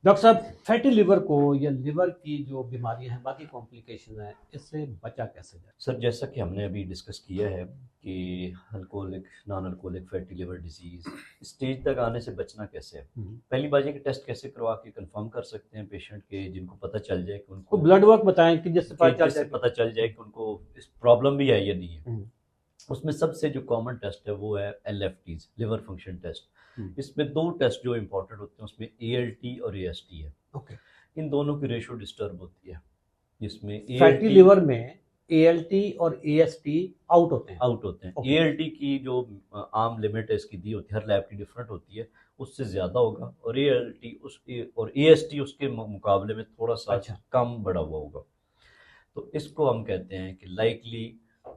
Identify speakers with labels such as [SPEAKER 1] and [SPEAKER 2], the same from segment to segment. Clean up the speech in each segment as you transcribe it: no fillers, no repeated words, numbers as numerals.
[SPEAKER 1] Doctor साहब, fatty liver को या लिवर की जो बीमारियां हैं, बाकी कॉम्प्लिकेशन है, इससे बचा कैसे जाए?
[SPEAKER 2] सर, जैसा कि हमने अभी डिस्कस किया है कि alcoholic non alcoholic fatty liver disease stage तक आने से बचना कैसे है। पहली बात ये कि टेस्ट कैसे करवा के कंफर्म कर सकते हैं पेशेंट के, जिनको पता चल जाए कि उनको
[SPEAKER 1] ब्लड वर्क बताएं कि जिससे
[SPEAKER 2] पता चल जाए कि उनको इस प्रॉब्लम भी है या नहीं है। उसमें सबसे जो कॉमन टेस्ट है वो है LFTs, लिवर फंक्शन टेस्ट। इसमें दो टेस्ट जो इम्पोर्टेंट होते हैं, उसमें ALT और AST है।
[SPEAKER 1] ओके।
[SPEAKER 2] इन दोनों की रेशो डिस्टर्ब होती है, जिसमें
[SPEAKER 1] फैटी लिवर में ALT और AST आउट होते हैं।
[SPEAKER 2] ALT की जो आम लिमिट है इसकी दी होती है, हर लैब की डिफरेंट होती है, उससे ज़्यादा होगा, और AST उसके मुकाबले में थोड़ा सा कम बढ़ा हुआ होगा। तो इसको हम कहते हैं कि लाइकली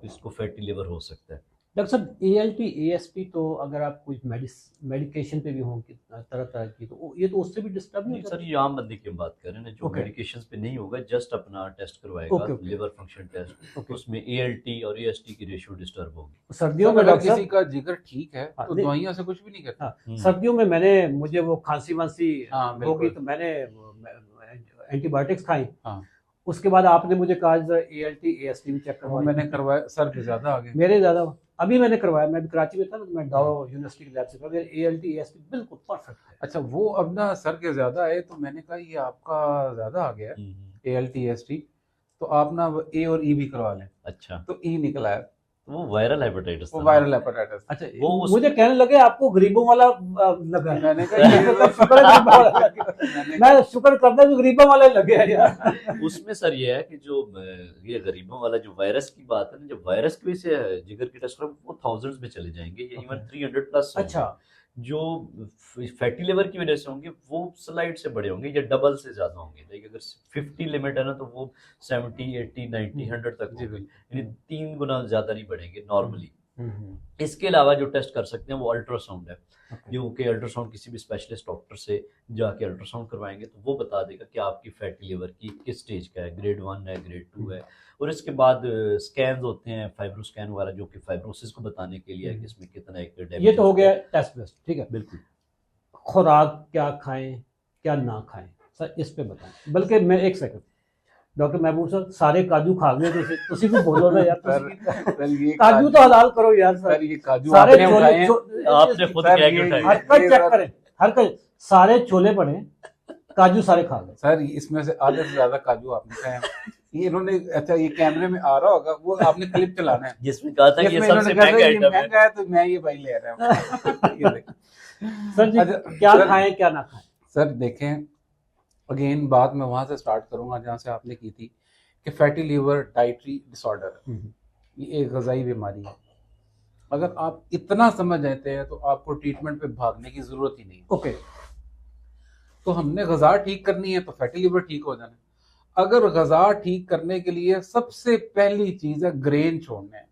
[SPEAKER 2] इसको फैटी लिवर हो सकता है।
[SPEAKER 1] डॉक्टर साहब, ALT AST तो अगर आप कुछ मेडिकेशन पे भी हों तरह तरह की, तो ये तो उससे भी डिस्टर्ब नहीं
[SPEAKER 2] सर, ये आम बंदे की हम बात कर रहे हैं, जो मेडिकेशंस पे नहीं होगा, जस्ट अपना टेस्ट करवाएगा, लिवर फंक्शन टेस्ट, उसमें ALT और AST की रेशियो डिस्टर्ब होगी।
[SPEAKER 1] सर्दियों में
[SPEAKER 3] अगर किसी का जिगर ठीक है तो दवाइयों से कुछ भी नहीं करता।
[SPEAKER 1] सर्दियों में मुझे वो खांसी वांसी होगी तो मैंने एंटीबायोटिक्स खाई। उसके बाद आपने मुझे कहा ALT AST भी चेक करवाया,
[SPEAKER 3] मैंने करवाया, सर पे ज्यादा आ गए,
[SPEAKER 1] मेरे ज्यादा। अभी मैंने करवाया, मैं भी कराची में था ना, तो मैं डाउ यूनिवर्सिटी की लैब से करवाया, ALT AST बिल्कुल परफेक्ट है।
[SPEAKER 3] अच्छा, वो अब ना सर के ज्यादा है तो मैंने कहा ये आपका ज्यादा आ गया ALT AST, तो आप ना A और E भी करवा लें।
[SPEAKER 2] अच्छा,
[SPEAKER 3] तो E निकला है,
[SPEAKER 2] वो वायरल हेपेटाइटिस।
[SPEAKER 1] अच्छा, मुझे कहने लगे आपको गरीबों वाला लगा।
[SPEAKER 3] मैंने कहा
[SPEAKER 1] मैं शुक्र करता हूँ गरीबों वाला लगे यार।
[SPEAKER 2] उसमें सर ये है कि जो ये गरीबों वाला जो वायरस की बात है ना, जब वायरस की वजह से जिगर की टेस्ट वो थाउजेंड्स में चले जाएंगे, या इवन 300 प्लस।
[SPEAKER 1] अच्छा,
[SPEAKER 2] जो फैटी लिवर की वजह से होंगे वो स्लाइड से बड़े होंगे या डबल से ज्यादा होंगे। लाइक अगर 50 लिमिट है ना, तो वो 70 80 90 100 तक होगी, यानी 3 गुना ज्यादा नहीं बढ़ेंगे नॉर्मली। इसके अलावा जो टेस्ट कर सकते हैं वो अल्ट्रासाउंड है, जो कि अल्ट्रासाउंड किसी भी स्पेशलिस्ट डॉक्टर से जाके अल्ट्रासाउंड करवाएंगे तो वो बता देगा कि आपकी फैटी लिवर की किस स्टेज का है, ग्रेड 1 है, ग्रेड 2 है। और इसके बाद स्कैन होते हैं, फाइब्रो स्कैन वगैरह, जो कि फाइब्रोसिस को बताने के लिए है कि इसमें कितना एक डैमेज।
[SPEAKER 1] ये तो हो गया टेस्ट बेस्ट, ठीक है।
[SPEAKER 2] बिल्कुल।
[SPEAKER 1] खुराक क्या खाएं क्या ना खाएं, सर इस पे बताएं। बल्कि मैं एक सेकंड, डॉक्टर महबूब सर, सारे काजू खा गए तो तुसी भी बोलो ना यार। काजू तो हलाल करो यार सर।
[SPEAKER 3] ये काजू
[SPEAKER 1] सारे
[SPEAKER 2] आपने खुद
[SPEAKER 1] हरकत चेक करें, हरकत सारे छोले पड़े, काजू सारे खा गए
[SPEAKER 3] सर। इसमें से आधे से ज्यादा काजू आपने खाए। ये इन्होंने, अच्छा ये कैमरे में आ रहा होगा, वो आपने क्लिप चलाना है
[SPEAKER 2] जिसमें कहा था ये सबसे महंगा
[SPEAKER 3] है, तो मैं ये भाई ले रहा हूँ।
[SPEAKER 1] सर जी, क्या खाएं क्या ना खाएं?
[SPEAKER 3] सर देखें, अगेन बात मैं वहां से स्टार्ट करूंगा जहां से आपने की थी कि फैटी लिवर डाइटरी डिसऑर्डर, ये एक गजाई बीमारी है। अगर आप इतना समझ जाते हैं तो आपको ट्रीटमेंट पे भागने की जरूरत ही नहीं।
[SPEAKER 1] ओके,
[SPEAKER 3] तो हमने गजा ठीक करनी है तो फैटी लिवर ठीक हो जाना। अगर गजा ठीक करने के लिए सबसे पहली चीज है ग्रेन छोड़ने हैं।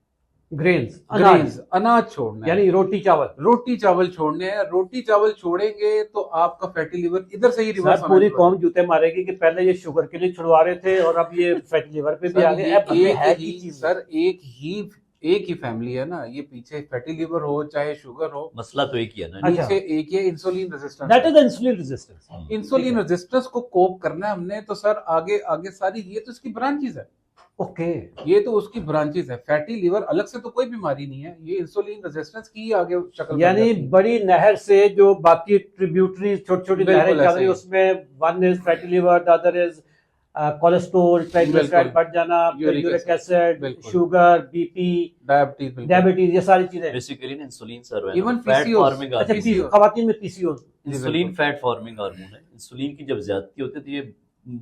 [SPEAKER 1] ग्रेन्स,
[SPEAKER 3] अनाज छोड़ना है,
[SPEAKER 1] यानी रोटी चावल
[SPEAKER 3] छोड़ने हैं। रोटी चावल छोड़ेंगे तो आपका फैटी लिवर इधर से ही रिवर्स।
[SPEAKER 1] पूरी कौम जूते मारेगी कि पहले ये शुगर के लिए छुड़वा रहे थे और अब ये फैटी लिवर पे भी आ गए।
[SPEAKER 3] सर एक ही फैमिली है ना, ये पीछे फैटी लिवर हो चाहे शुगर हो,
[SPEAKER 2] मसला तो एक ही है ना।
[SPEAKER 3] पीछे एक ही insulin resistance,
[SPEAKER 1] that is insulin resistance.
[SPEAKER 3] Insulin resistance को कोप करना है हमने, तो सर आगे आगे सारी ये तो इसकी ब्रांचेस है।
[SPEAKER 1] ओके,
[SPEAKER 3] ये तो उसकी ब्रांचेस है। फैटी लिवर अलग से तो कोई बीमारी नहीं है, ये इंसुलिन रेजिस्टेंस की आगे शक्ल,
[SPEAKER 1] यानी बड़ी नहर से जो बाकी ट्रिब्यूटरी छोटी-छोटी नहरें चल रही है, उसमें one is fatty liver, the other is cholesterol, triglyceride बढ़ जाना, uric acid, sugar, BP, diabetes, ये सारी चीजें
[SPEAKER 2] basically insulin sir,
[SPEAKER 3] even
[SPEAKER 2] fat forming hormone.
[SPEAKER 1] अच्छा, खवातीन में PCOS,
[SPEAKER 2] insulin fat forming hormone है। इंसुलिन की जब ज्यादती होती है तो ये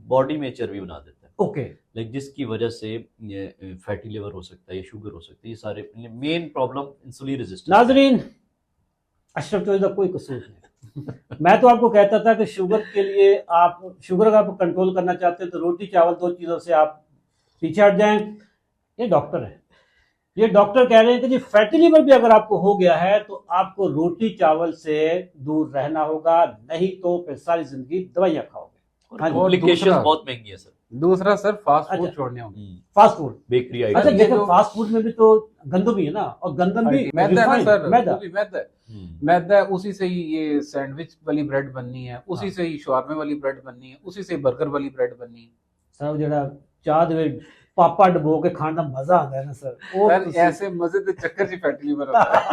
[SPEAKER 2] बॉडी में चर्बी बना देता है।
[SPEAKER 1] ओके,
[SPEAKER 2] लाइक जिसकी वजह से ये फैटी लिवर हो सकता है, ये शुगर हो सकती है, ये सारे मेन प्रॉब्लम इंसुलिन रेजिस्टेंस।
[SPEAKER 1] नाज़रीन, अशरफ चौधरी का कोई कसूर नहीं। मैं तो आपको कहता था कि शुगर के लिए, आप शुगर अगर आप कंट्रोल करना चाहते हैं तो रोटी चावल दो चीज़ों से आप पीछे हट जाएं। ये डॉक्टर है, ये डॉक्टर कह रहे हैं कि जी फैटी लिवर भी अगर आपको हो गया है तो आपको रोटी चावल से दूर रहना होगा, नहीं तो फिर सारी जिंदगी दवाइयाँ खाओगे।
[SPEAKER 2] कॉम्प्लिकेशंस बहुत महंगी है सर।
[SPEAKER 3] दूसरा सर फास्ट फूड
[SPEAKER 1] अच्छा।
[SPEAKER 3] छोड़ने होंगे।
[SPEAKER 1] फास्ट फूड,
[SPEAKER 2] बेकरी
[SPEAKER 1] अच्छा
[SPEAKER 2] आइटम।
[SPEAKER 3] ये
[SPEAKER 1] देखो
[SPEAKER 3] जो-
[SPEAKER 1] फास्ट फूड में भी तो गंदम भी है ना, और गंदम भी
[SPEAKER 3] मैदा है ना
[SPEAKER 1] refined,
[SPEAKER 3] सर,
[SPEAKER 1] मैदा।
[SPEAKER 3] वो भी मैदा है। मैदा है, उसी से ही ये सैंडविच वाली ब्रेड बननी है, उसी
[SPEAKER 1] हाँ।
[SPEAKER 3] से ही शवारमे वाली ब्रेड बननी है, उसी से ही बर्गर वाली ब्रेड बननी है।
[SPEAKER 1] सर ਜਿਹੜਾ ਚਾਹ ਦੇ ਵਿੱਚ ਪਾਪਾ ਡਬੋ ਕੇ ਖਾਣ ਦਾ ਮਜ਼ਾ ਆਉਂਦਾ ਹੈ ਨਾ सर, वो
[SPEAKER 3] सर
[SPEAKER 1] ਤੁਸੀਂ-
[SPEAKER 3] ऐसे मजे के चक्कर से फैटी लिवर होता है।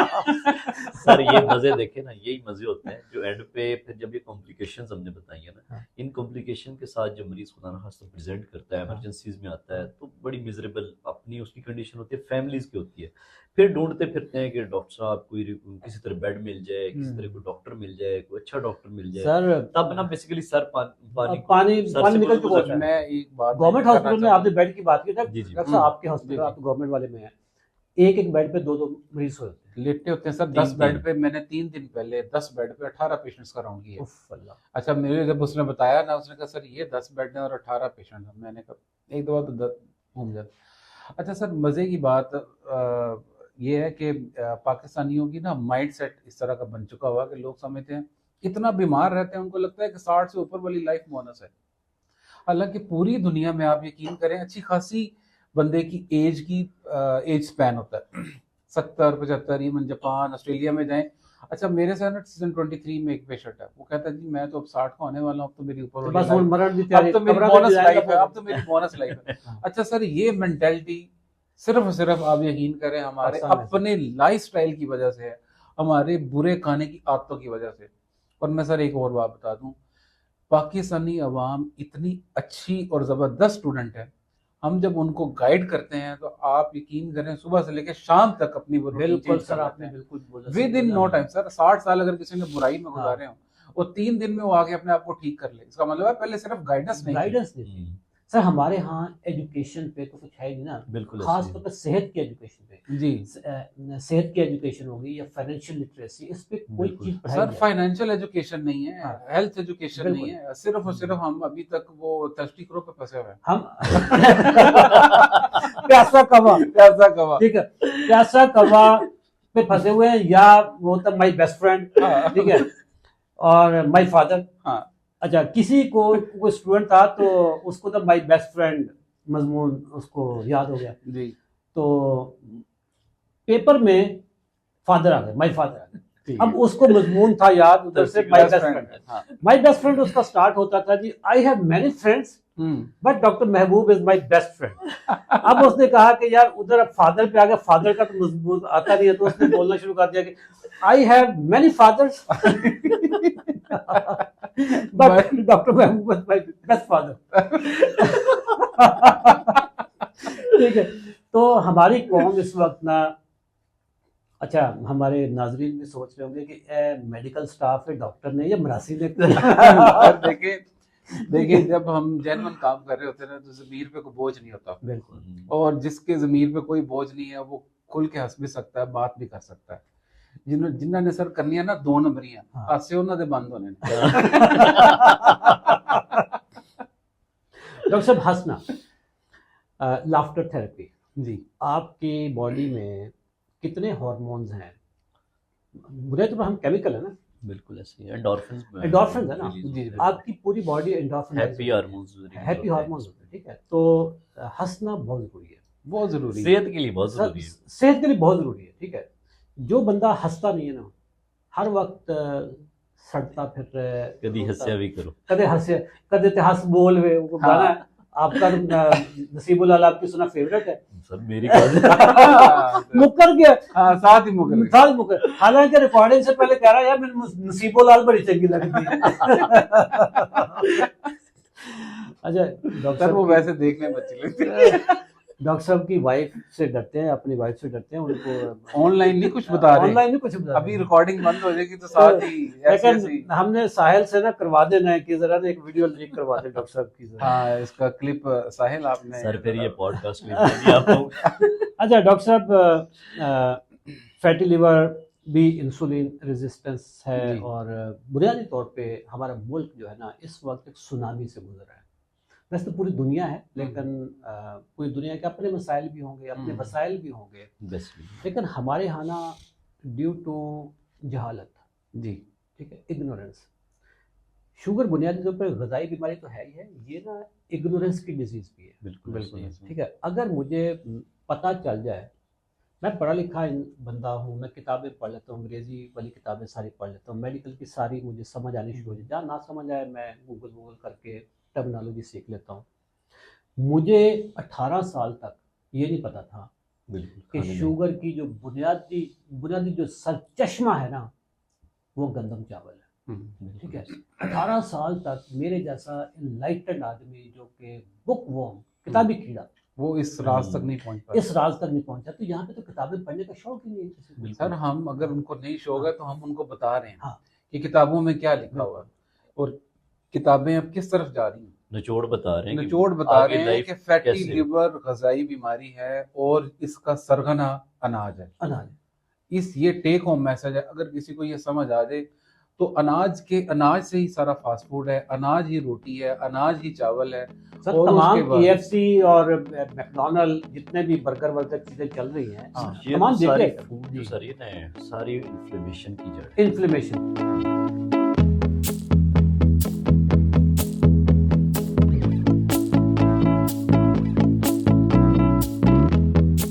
[SPEAKER 2] सर ये मजे देखे ना, यही मजे होते हैं जो एंड पे फिर जब ये कॉम्प्लिकेशंस हमने बताई है ना,
[SPEAKER 1] हाँ।
[SPEAKER 2] इन कॉम्प्लिकेशन के साथ जब मरीज खुदा ना खास्ता प्रेजेंट करता है,
[SPEAKER 1] हाँ।
[SPEAKER 2] इमरजेंसीज में आता है, तो बड़ी मिजरेबल अपनी उसकी कंडीशन होती है, फैमिलीज की होती है। फिर ढूंढते फिरते हैं कि डॉक्टर साहब कोई किसी तरह बेड मिल जाए, किसी तरह कोई डॉक्टर मिल जाए, कोई अच्छा डॉक्टर मिल जाए,
[SPEAKER 1] सर
[SPEAKER 2] तब ना बेसिकली सर पानी
[SPEAKER 1] पानी
[SPEAKER 2] सर
[SPEAKER 1] पानी
[SPEAKER 2] से
[SPEAKER 1] निकल
[SPEAKER 2] गुजर
[SPEAKER 1] चुका
[SPEAKER 2] जाता
[SPEAKER 1] है।
[SPEAKER 3] मैं एक बात
[SPEAKER 1] गवर्नमेंट
[SPEAKER 3] करना
[SPEAKER 1] हॉस्पिटल में
[SPEAKER 3] चाहूंगा।
[SPEAKER 1] आपने बेड की बात की था,
[SPEAKER 2] जी, जी।
[SPEAKER 1] डॉक्टर साहब आपके
[SPEAKER 3] जी,
[SPEAKER 1] हॉस्पिटल,
[SPEAKER 3] जी।
[SPEAKER 1] आप तो गवर्नमेंट वाले में है, एक एक बेड पे दो दो मरीज होते हैं।
[SPEAKER 3] लेटे होते हैं सर, 10
[SPEAKER 2] तीन-
[SPEAKER 3] बेड
[SPEAKER 2] तीन।
[SPEAKER 3] पे। मैंने 3 दिन पहले 10 बेड पे 18 पेशेंट्स का राउंड किया।
[SPEAKER 1] उफ अल्लाह।
[SPEAKER 3] अच्छा, मेरे जब उसने बताया ना, उसने कहा सर ये 10 बेड हैं और 18 पेशेंट हैं। मैंने कहा एक दो बार तो घूम जाता। अच्छा सर, मज़े की बात ये है कि पाकिस्तानियों की ना माइंड सेट इस तरह का बन चुका हुआ कि लोग समझते हैं इतना बीमार रहते हैं, उनको लगता है कि 60 से ऊपर वाली लाइफ बोनस है। हालांकि पूरी दुनिया में आप यकीन करें अच्छी खासी बंदे की एज स्पैन होता है 70 75। इवन जापान ऑस्ट्रेलिया में जाएं। अच्छा, मेरे साथ ना सीजन 23 में एक पेशेंट है, वो कहता है जी मैं तो अब 60 का होने वाला हूँ, अब तो मेरी ऊपर वाली
[SPEAKER 1] बस वो
[SPEAKER 3] life-
[SPEAKER 1] मरण की
[SPEAKER 3] अब
[SPEAKER 1] तैयारी,
[SPEAKER 3] तो मेरी
[SPEAKER 1] कब्र में
[SPEAKER 3] बोनस
[SPEAKER 1] जाएगा
[SPEAKER 3] लाइफ है,
[SPEAKER 1] वो।
[SPEAKER 3] अब तो मेरी बोनस लाइफ है।
[SPEAKER 1] हाँ।
[SPEAKER 3] अच्छा सर, ये मेंटेलिटी सिर्फ और सिर्फ आप यकीन करें हमारे
[SPEAKER 1] पाकिस्तान में से।
[SPEAKER 3] अपने लाइफस्टाइल की वजह से है, हमारे बुरे खाने की आदतों की वजह से। और मैं सर एक और बात बता दूं, पाकिस्तानी अवाम इतनी अच्छी और ज़बरदस्त स्टूडेंट है, हम जब उनको गाइड करते हैं तो आप यकीन करें सुबह से लेकर शाम तक अपनी वो routine
[SPEAKER 1] बिल्कुल
[SPEAKER 3] change
[SPEAKER 1] सर,
[SPEAKER 3] कर
[SPEAKER 1] आपने
[SPEAKER 3] लेते हैं।
[SPEAKER 1] बिल्कुल बोला,
[SPEAKER 3] विद इन
[SPEAKER 1] सही
[SPEAKER 3] नो
[SPEAKER 1] बोला।
[SPEAKER 3] Time sir. 60 साल अगर किसी ने बुराई में
[SPEAKER 1] हाँ।
[SPEAKER 3] गुजारे हो, वो 3 दिन में वो आके अपने आप को ठीक कर ले, इसका मतलब है पहले सिर्फ गाइडेंस नहीं थी।
[SPEAKER 1] गाइडेंस देती है। सर हमारे यहाँ एजुकेशन पे तो कुछ है ही नहीं ना,
[SPEAKER 2] बिल्कुल ऐसे
[SPEAKER 1] खास
[SPEAKER 2] ही।
[SPEAKER 1] तौर पर सेहत की एजुकेशन पे,
[SPEAKER 3] जी
[SPEAKER 1] सेहत की एजुकेशन होगी या फाइनेंशियल लिटरेसी, इस पे कोई
[SPEAKER 2] बिल्कुल।
[SPEAKER 1] चीज पढ़ाई
[SPEAKER 3] सर,
[SPEAKER 1] नहीं है।
[SPEAKER 3] फाइनेंशियल एजुकेशन नहीं है,
[SPEAKER 1] हाँ।
[SPEAKER 3] हेल्थ एजुकेशन नहीं
[SPEAKER 1] बिल्कुल।
[SPEAKER 3] है, सिर्फ और सिर्फ हम अभी तक वो थर्स्टी क्रॉप पे फंसे हुए हैं।
[SPEAKER 1] हम प्यासा कवा,
[SPEAKER 3] ऐसा कवा।
[SPEAKER 1] ठीक है, प्यासा कवा पे फंसे हुए हैं, या वो तो माई बेस्ट फ्रेंड,
[SPEAKER 3] हाँ।
[SPEAKER 1] ठीक है, और माई फादर।
[SPEAKER 3] हाँ।
[SPEAKER 1] अच्छा, किसी को कोई स्टूडेंट था तो उसको तो माई बेस्ट फ्रेंड मजमून उसको याद हो गया,
[SPEAKER 3] जी
[SPEAKER 1] तो पेपर में फादर आ गए, माई फादर आ गए।
[SPEAKER 3] ठीक
[SPEAKER 1] अब उसको मजमून था याद, उधर से माई बेस्ट फ्रेंड।
[SPEAKER 3] हाँ।
[SPEAKER 1] माई बेस्ट फ्रेंड उसका स्टार्ट होता था जी, I have many friends but doctor Mahboob is my best friend. अब उसने कहा कि यार उधर फादर पे आ गया, फादर का तो मजबूत आता नहीं है, तो उसने बोलना शुरू कर दिया कि I have many fathers but doctor Mahboob is my best father. ठीक है, तो हमारी कौम इस वक्त ना, अच्छा हमारे नाजरीन भी सोच रहे होंगे कि मेडिकल स्टाफ है, डॉक्टर ने या मरासी ने।
[SPEAKER 3] और देखिए जब हम जेन्युइन काम कर रहे होते हैं ना, तो ज़मीर पे कोई बोझ नहीं होता।
[SPEAKER 1] बिल्कुल।
[SPEAKER 3] और जिसके ज़मीर पे कोई बोझ नहीं है वो खुल के हंस भी सकता है, बात भी कर सकता है। जिन्होंने सर करनी है ना 2 नंबरियां,
[SPEAKER 1] हाँ।
[SPEAKER 3] हासे उन्हों दे बंद होने ने।
[SPEAKER 1] डॉक्टर साहब हंसना, लाफ्टर थेरेपी,
[SPEAKER 3] जी
[SPEAKER 1] आपकी बॉडी में कितने हार्मोन्स हैं? बुरे तो हम केमिकल है ना,
[SPEAKER 2] बिल्कुल ऐसे ही एंडोर्फिन्स
[SPEAKER 1] Endorphins है ना?
[SPEAKER 3] जी,
[SPEAKER 1] आपकी पूरी body endorphin,
[SPEAKER 2] happy hormones
[SPEAKER 1] happy hormones होते हैं, ठीक है, तो हंसना बहुत जरूरी है,
[SPEAKER 3] बहुत जरूरी है।
[SPEAKER 2] सेहत के लिए बहुत जरूरी है।
[SPEAKER 1] सेहत के लिए बहुत जरूरी है, ठीक है। जो बंदा हंसता नहीं है ना, हर वक्त सड़ता फिर रहा है,
[SPEAKER 2] कभी हंसिया भी करो।
[SPEAKER 1] कदे हंसे कदे ते हंस बोल वे, वो
[SPEAKER 3] हाँ।
[SPEAKER 1] गाना आपका नसीबुल आला आपकी सुना फेवरेट है।
[SPEAKER 2] सर मेरी कौन
[SPEAKER 1] मुकर गया,
[SPEAKER 3] हाँ, साथ ही मुकर गए।
[SPEAKER 1] साल मुकर, हालांकि रिकॉर्डिंग से पहले कह रहा है यार मैंने नसीबुल लाल बड़ी चंगी लगती है। अच्छा
[SPEAKER 3] सर वो वैसे देखने में अच्छी लगती है।
[SPEAKER 1] डॉक्टर साहब की वाइफ से डरते हैं, अपनी वाइफ से डरते हैं, उनको
[SPEAKER 3] ऑनलाइन नहीं कुछ बता रहे,
[SPEAKER 1] ऑनलाइन नहीं कुछ बता
[SPEAKER 3] अभी
[SPEAKER 1] रहे।
[SPEAKER 3] रिकॉर्डिंग बंद हो जाएगी तो साथ ही ऐसे
[SPEAKER 1] लेकिन हमने साहिल से ना करवा देना है कि जरा ना एक वीडियो लीक करवा दे डॉक्टर साहब की जरा।
[SPEAKER 3] हाँ, इसका क्लिप साहिल आपने
[SPEAKER 2] सर फिर ये पॉडकास्ट में नहीं आपको।
[SPEAKER 1] अच्छा डॉक्टर साहब, फैटी लिवर भी इंसुलिन रेजिस्टेंस है,
[SPEAKER 3] जी।
[SPEAKER 1] और बुनियादी तौर पे हमारा मुल्क जो है ना इस वक्त एक सुनामी से गुजर रहा है। वैसे तो पूरी दुनिया है, लेकिन पूरी दुनिया के अपने मसाइल भी होंगे, अपने वसाइल भी होंगे, लेकिन हमारे यहाँ ना ड्यू टू जहालत,
[SPEAKER 3] जी
[SPEAKER 1] ठीक है, इग्नोरेंस, शुगर बुनियादी तौर पर गजाई बीमारी तो है ही है, ये ना इग्नोरेंस की डिजीज भी है।
[SPEAKER 2] बिल्कुल
[SPEAKER 3] बिल्कुल
[SPEAKER 2] सही।
[SPEAKER 3] ऐसे।
[SPEAKER 1] ठीक है, अगर मुझे पता चल जाए, मैं पढ़ा लिखा बंदा हूँ, मैं किताबें पढ़ लेता हूँ, अंग्रेजी वाली किताबें सारी पढ़ लेता हूँ, मेडिकल की सारी मुझे समझ आनी शुरू हो जाए, जहाँ ना समझ आए मैं गूगल करके टर्मिनोलॉजी सीख लेता हूँ। मुझे 18 साल तक ये नहीं पता था
[SPEAKER 2] बिल्कुल
[SPEAKER 1] कि
[SPEAKER 2] खाने में।
[SPEAKER 1] शुगर की जो बुनियादी बुनियादी जो सरचश्मा है ना, वो गंदम चावल है। ठीक है, 18 साल तक मेरे जैसा इनलाइटेंड आदमी जो कि बुक वॉर्म, किताबी कीड़ा,
[SPEAKER 3] वो इस राज तक नहीं पहुंच पाए।
[SPEAKER 1] इस राज तक नहीं पहुंचा। तो यहाँ पे तो किताबें पढ़ने का शौक ही नहीं है किसी को।
[SPEAKER 2] बिल्कुल।
[SPEAKER 3] सर हम अगर उनको नहीं शौक है तो हम उनको बता रहे हैं
[SPEAKER 1] हाँ।
[SPEAKER 3] कि किताबों में क्या लिखा हुआ है, और किताबें अब किस तरफ जा रही हैं।
[SPEAKER 2] निचोड़ बता रहे हैं कि
[SPEAKER 3] निचोड़ बता
[SPEAKER 2] आगे
[SPEAKER 3] रहे हैं
[SPEAKER 2] लाइफ
[SPEAKER 3] कि फैटी
[SPEAKER 2] कैसे-
[SPEAKER 3] लिवर गजाई बीमारी है और इसका सरगना अनाज है।
[SPEAKER 1] अनाज।
[SPEAKER 3] इस ये टेक होम मैसेज है। अगर किसी को ये समझ आ जाए तो अनाज से ही सारा फास्ट फूड है, अनाज ही रोटी है, अनाज ही चावल है।
[SPEAKER 1] सर
[SPEAKER 3] और
[SPEAKER 1] तमाम
[SPEAKER 3] उसके बाद-
[SPEAKER 1] KFC और मैकडोनल्ड जितने भी बर्गर वर्गर चीजें चल रही हैं,
[SPEAKER 3] हाँ,
[SPEAKER 2] ये
[SPEAKER 1] तमाम
[SPEAKER 2] तो सारी
[SPEAKER 1] देख
[SPEAKER 2] फूड जो सारी ना है, सारी इन्फ्लेमेशन की जड़ है।
[SPEAKER 1] इन्फ्लेमेशन।